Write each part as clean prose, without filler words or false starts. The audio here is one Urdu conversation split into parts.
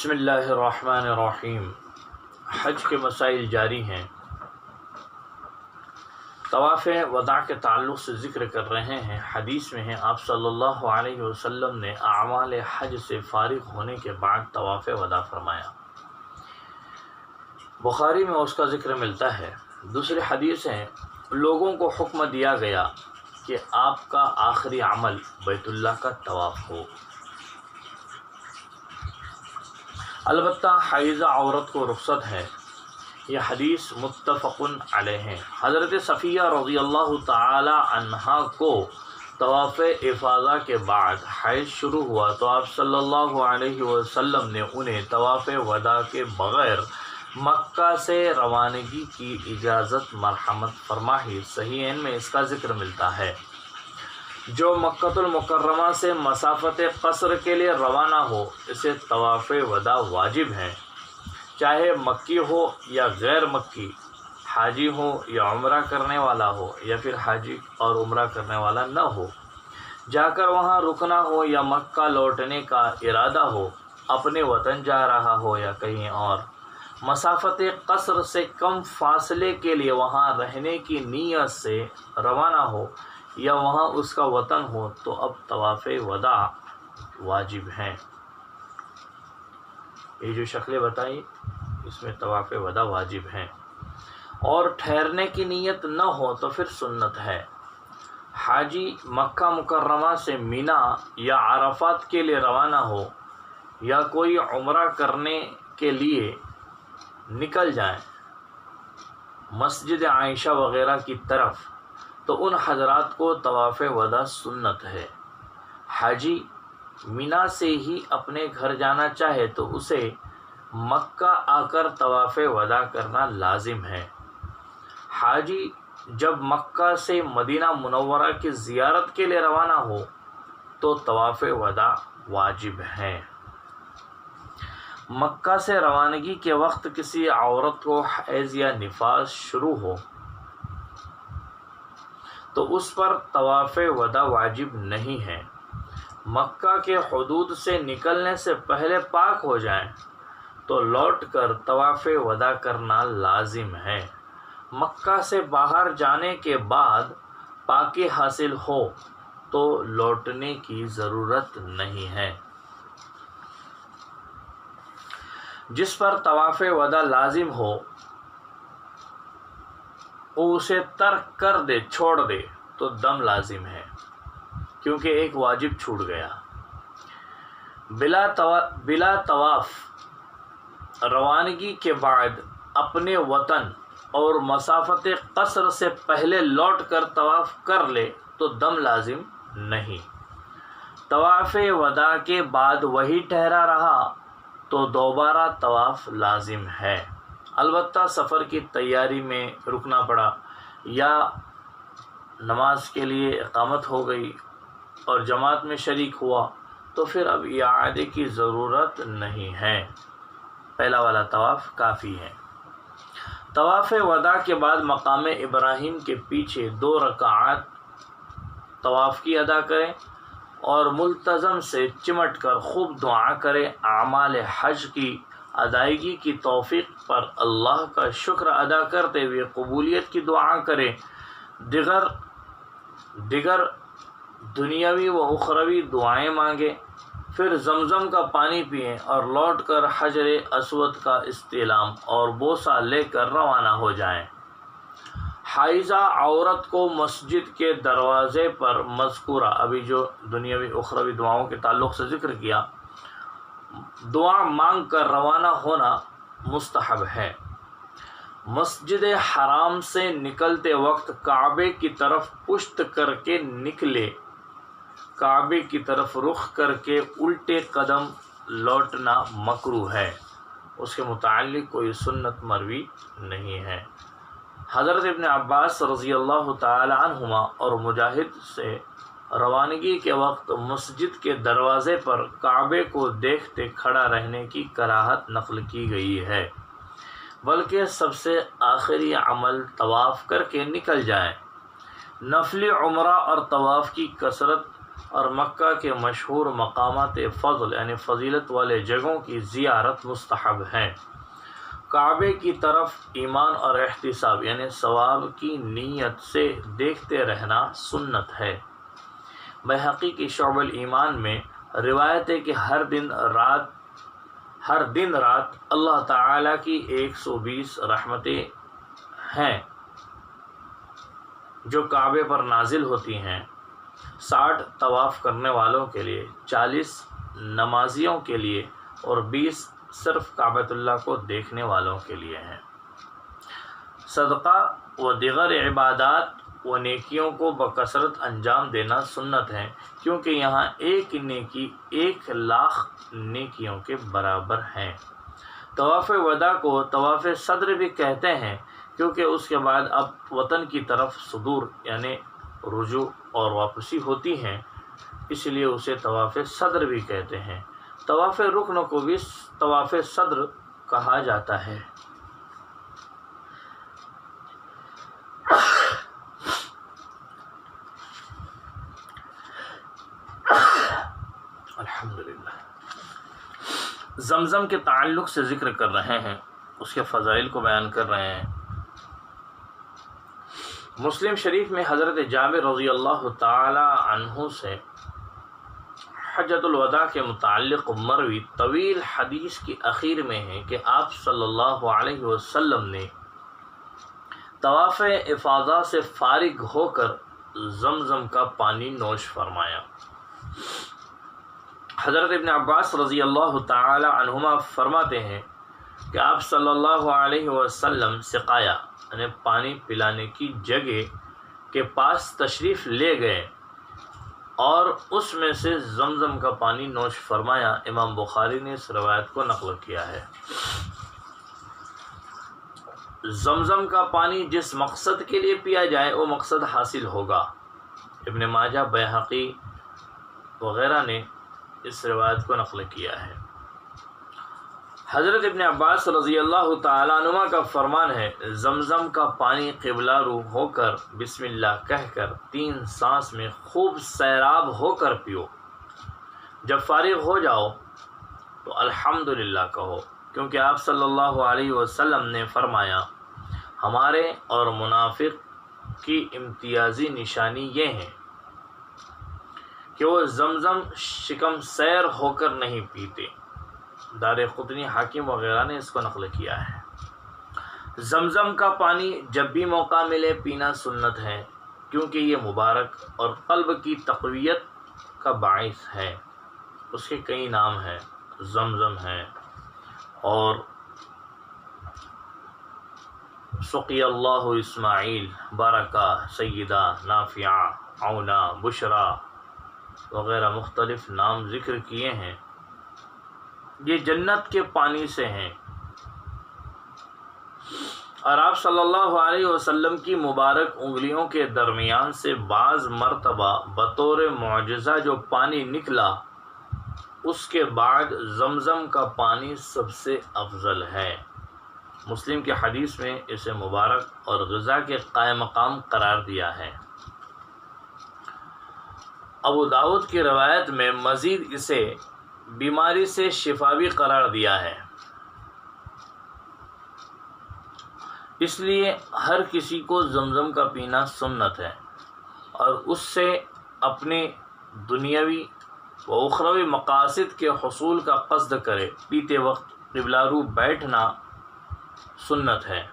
بسم اللہ الرحمن الرحیم۔ حج کے مسائل جاری ہیں۔ طواف وداع کے تعلق سے ذکر کر رہے ہیں۔ حدیث میں ہے آپ صلی اللہ علیہ وسلم نے اعمال حج سے فارغ ہونے کے بعد طواف وداع فرمایا۔ بخاری میں اس کا ذکر ملتا ہے۔ دوسری حدیث ہے، لوگوں کو حکم دیا گیا کہ آپ کا آخری عمل بیت اللہ کا طواف ہو۔ البتہ حائضہ عورت کو رخصت ہے۔ یہ حدیث متفق علیہ ہے۔ حضرت صفیہ رضی اللہ تعالی عنہا کو طواف افاضہ کے بعد حیض شروع ہوا تو آپ صلی اللہ علیہ وسلم نے انہیں طواف وداع کے بغیر مکہ سے روانگی کی اجازت مرحمت فرمائی۔ صحیحین میں اس کا ذکر ملتا ہے۔ جو مکہ المکرمہ سے مسافت قصر کے لیے روانہ ہو اسے طواف وداع واجب ہے، چاہے مکی ہو یا غیر مکی، حاجی ہو یا عمرہ کرنے والا ہو یا پھر حاجی اور عمرہ کرنے والا نہ ہو، جا کر وہاں رکنا ہو یا مکہ لوٹنے کا ارادہ ہو، اپنے وطن جا رہا ہو یا کہیں اور، مسافت قصر سے کم فاصلے کے لیے وہاں رہنے کی نیت سے روانہ ہو یا وہاں اس کا وطن ہو تو اب طواف وداع واجب ہیں۔ یہ جو شکلیں بتائی اس میں طواف وداع واجب ہیں، اور ٹھہرنے کی نیت نہ ہو تو پھر سنت ہے۔ حاجی مکہ مکرمہ سے مینا یا عرفات کے لیے روانہ ہو یا کوئی عمرہ کرنے کے لیے نکل جائیں مسجد عائشہ وغیرہ کی طرف تو ان حضرات کو طواف وداع سنت ہے۔ حاجی مینا سے ہی اپنے گھر جانا چاہے تو اسے مکہ آ کر طواف وداع کرنا لازم ہے۔ حاجی جب مکہ سے مدینہ منورہ کی زیارت کے لیے روانہ ہو تو طواف وداع واجب ہے۔ مکہ سے روانگی کے وقت کسی عورت کو حیض یا نفاس شروع ہو تو اس پر طواف وداع واجب نہیں ہے۔ مکہ کے حدود سے نکلنے سے پہلے پاک ہو جائیں تو لوٹ کر طواف وداع کرنا لازم ہے۔ مکہ سے باہر جانے کے بعد پاکی حاصل ہو تو لوٹنے کی ضرورت نہیں ہے۔ جس پر طواف وداع لازم ہو وہ اسے ترک کر دے، چھوڑ دے تو دم لازم ہے، کیونکہ ایک واجب چھوٹ گیا۔ بلا طواف روانگی کے بعد اپنے وطن اور مسافت قصر سے پہلے لوٹ کر طواف کر لے تو دم لازم نہیں۔ طواف وداع کے بعد وہی ٹھہرا رہا تو دوبارہ طواف لازم ہے۔ البتہ سفر کی تیاری میں رکنا پڑا یا نماز کے لیے اقامت ہو گئی اور جماعت میں شریک ہوا تو پھر اب اعادے کی ضرورت نہیں ہے، پہلا والا طواف کافی ہے۔ طواف وداع کے بعد مقام ابراہیم کے پیچھے 2 رکعات طواف کی ادا کریں اور ملتزم سے چمٹ کر خوب دعا کریں۔ اعمال حج کی ادائیگی کی توفیق پر اللہ کا شکر ادا کرتے ہوئے قبولیت کی دعا کریں۔ دیگر دنیاوی و اخروی دعائیں مانگیں، پھر زمزم کا پانی پئیں اور لوٹ کر حجر اسود کا استعلام اور بوسہ لے کر روانہ ہو جائیں۔ حائضہ عورت کو مسجد کے دروازے پر مذکورہ ابھی جو دنیاوی اخروی دعاؤں کے تعلق سے ذکر کیا دعا مانگ کر روانہ ہونا مستحب ہے۔ مسجد حرام سے نکلتے وقت کعبے کی طرف پشت کر کے نکلے، کعبے کی طرف رخ کر کے الٹے قدم لوٹنا مکروہ ہے، اس کے متعلق کوئی سنت مروی نہیں ہے۔ حضرت ابن عباس رضی اللہ تعالی عنہما اور مجاہد سے روانگی کے وقت مسجد کے دروازے پر کعبے کو دیکھتے کھڑا رہنے کی کراہت نقل کی گئی ہے، بلکہ سب سے آخری عمل طواف کر کے نکل جائیں۔ نفلی عمرہ اور طواف کی کثرت اور مکہ کے مشہور مقامات فضل یعنی فضیلت والے جگہوں کی زیارت مستحب ہے۔ کعبے کی طرف ایمان اور احتساب یعنی ثواب کی نیت سے دیکھتے رہنا سنت ہے۔ بحقی کی شعب الایمان میں روایت ہے کہ ہر دن رات اللہ تعالیٰ کی 120 رحمتیں ہیں جو کعبے پر نازل ہوتی ہیں، 60 طواف کرنے والوں کے لیے، 40 نمازیوں کے لیے اور 20 صرف کعبۃ اللہ کو دیکھنے والوں کے لیے ہیں۔ صدقہ و دیگر عبادات و نیکیوں کو بکثرت انجام دینا سنت ہے، کیونکہ یہاں ایک نیکی 1,00,000 نیکیوں کے برابر ہے۔ طواف وداع کو طواف صدر بھی کہتے ہیں، کیونکہ اس کے بعد اب وطن کی طرف صدور یعنی رجوع اور واپسی ہوتی ہیں، اس لیے اسے طواف صدر بھی کہتے ہیں۔ طواف رکن کو بھی طواف صدر کہا جاتا ہے۔ الحمدللہ۔ زمزم کے تعلق سے ذکر کر رہے ہیں، اس کے فضائل کو بیان کر رہے ہیں۔ مسلم شریف میں حضرت جابر رضی اللہ تعالی عنہ سے حجۃ الوداع کے متعلق مروی طویل حدیث کی اخیر میں ہے کہ آپ صلی اللہ علیہ وسلم نے طواف افاضہ سے فارغ ہو کر زمزم کا پانی نوش فرمایا۔ حضرت ابن عباس رضی اللہ تعالی عنہما فرماتے ہیں کہ آپ صلی اللہ علیہ وسلم سقایا یعنی پانی پلانے کی جگہ کے پاس تشریف لے گئے اور اس میں سے زمزم کا پانی نوش فرمایا۔ امام بخاری نے اس روایت کو نقل کیا ہے۔ زمزم کا پانی جس مقصد کے لیے پیا جائے وہ مقصد حاصل ہوگا۔ ابن ماجہ، بیہقی وغیرہ نے اس روایت کو نقل کیا ہے۔ حضرت ابن عباس رضی اللہ تعالیٰ عنہ کا فرمان ہے، زمزم کا پانی قبلہ رو ہو کر بسم اللہ کہہ کر 3 سانس میں خوب سیراب ہو کر پیو۔ جب فارغ ہو جاؤ تو الحمدللہ کہو، کیونکہ آپ صلی اللہ علیہ وسلم نے فرمایا، ہمارے اور منافق کی امتیازی نشانی یہ ہے کہ وہ زمزم شکم سیر ہو کر نہیں پیتے۔ دارقطنی، حاکم وغیرہ نے اس کو نقل کیا ہے۔ زمزم کا پانی جب بھی موقع ملے پینا سنت ہے، کیونکہ یہ مبارک اور قلب کی تقویت کا باعث ہے۔ اس کے کئی نام ہیں، زمزم ہے اور سقی اللہ اسماعیل، برکہ، سیدہ، نافعہ، عونہ، بشرا وغیرہ مختلف نام ذکر کیے ہیں۔ یہ جنت کے پانی سے ہیں اور آپ صلی اللہ علیہ وسلم کی مبارک انگلیوں کے درمیان سے بعض مرتبہ بطور معجزہ جو پانی نکلا، اس کے بعد زمزم کا پانی سب سے افضل ہے۔ مسلم کی حدیث میں اسے مبارک اور غذا کے قائم مقام قرار دیا ہے۔ ابو داؤد کی روایت میں مزید اسے بیماری سے شفا بھی قرار دیا ہے۔ اس لیے ہر کسی کو زمزم کا پینا سنت ہے اور اس سے اپنے دنیاوی و اخروی مقاصد کے حصول کا قصد کرے۔ پیتے وقت قبلہ رو بیٹھنا سنت ہے۔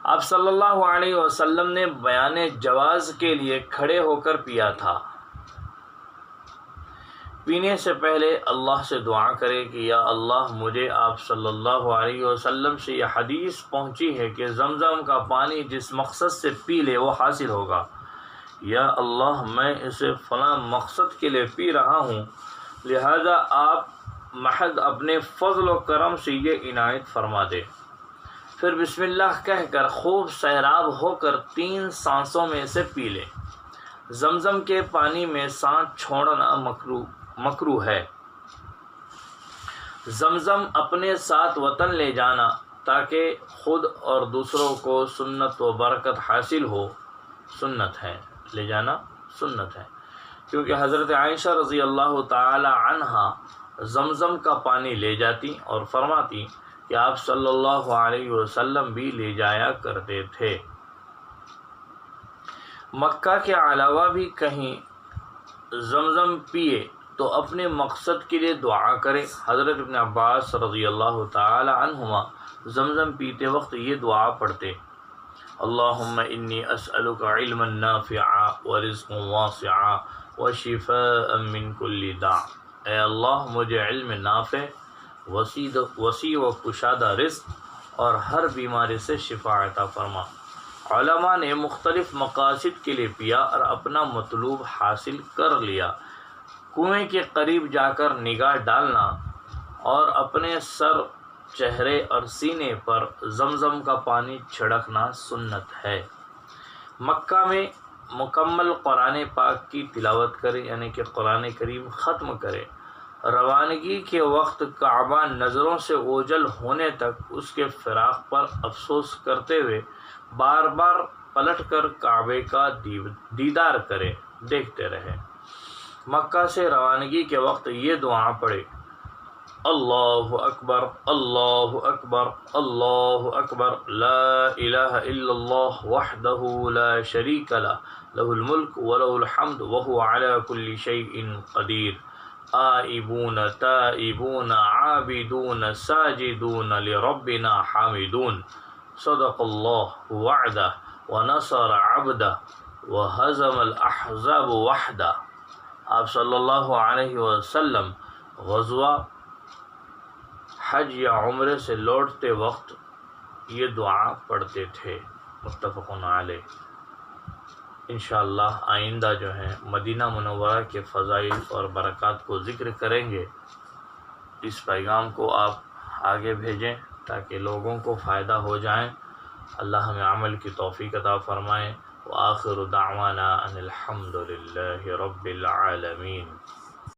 آپ صلی اللہ علیہ وسلم نے بیان جواز کے لیے کھڑے ہو کر پیا تھا۔ پینے سے پہلے اللہ سے دعا کرے کہ یا اللہ، مجھے آپ صلی اللہ علیہ وسلم سے یہ حدیث پہنچی ہے کہ زمزم کا پانی جس مقصد سے پی لے وہ حاصل ہوگا۔ یا اللہ، میں اسے فلاں مقصد کے لیے پی رہا ہوں، لہذا آپ محض اپنے فضل و کرم سے یہ عنایت فرما دے۔ پھر بسم اللہ کہہ کر خوب سیراب ہو کر 3 سانسوں میں سے پی لے۔ زمزم کے پانی میں سانس چھوڑنا مکروہ ہے۔ زمزم اپنے ساتھ وطن لے جانا تاکہ خود اور دوسروں کو سنت و برکت حاصل ہو، سنت ہے۔ لے جانا سنت ہے، کیونکہ حضرت عائشہ رضی اللہ تعالی عنہا زمزم کا پانی لے جاتی اور فرماتی کہ آپ صلی اللہ علیہ وسلم بھی لے جایا کرتے تھے۔ مکہ کے علاوہ بھی کہیں زمزم پیے تو اپنے مقصد کے لیے دعا کرے۔ حضرت ابن عباس رضی اللہ تعالی عنہما زمزم پیتے وقت یہ دعا پڑھتے: اللہم انی اسألک علما نافعا ورزقا واسعا وشفاء من کل داء۔ اے اللہ مجھے علم نافع، وسیع و کشادہ رزق اور ہر بیماری سے شفا عطا فرما۔ علماء نے مختلف مقاصد کے لیے پیا اور اپنا مطلوب حاصل کر لیا۔ کنویں کے قریب جا کر نگاہ ڈالنا اور اپنے سر، چہرے اور سینے پر زمزم کا پانی چھڑکنا سنت ہے۔ مکہ میں مکمل قرآن پاک کی تلاوت کرے، یعنی کہ قرآن کریم ختم کرے۔ روانگی کے وقت کعبہ نظروں سے اوجھل ہونے تک اس کے فراق پر افسوس کرتے ہوئے بار بار پلٹ کر کعبے کا دیدار کرے، دیکھتے رہے۔ مکہ سے روانگی کے وقت یہ دعا پڑھے: اللہ اکبر اللہ اکبر اللہ اکبر، لا الہ الا اللہ وحدہ لا شریک لہ، لہ الملک ولہ الحمد وہو علی کل شیء قدیر، آئبون تائبون عابدون ساجدون لربنا حامدون، صدق اللہ وعدہ ونصر عبدہ وہزم الاحزاب وحدہ۔ آپ صلی اللہ علیہ وسلم غزوہ حج یا عمرے سے لوٹتے وقت یہ دعا پڑھتے تھے، متفق علیہ۔ انشاءاللہ آئندہ جو ہے مدینہ منورہ کے فضائل اور برکات کو ذکر کریں گے۔ اس پیغام کو آپ آگے بھیجیں تاکہ لوگوں کو فائدہ ہو جائیں۔ اللہ ہمیں عمل کی توفیق عطا فرمائے۔ وآخر دعوانا ان الحمد للہ رب العالمین۔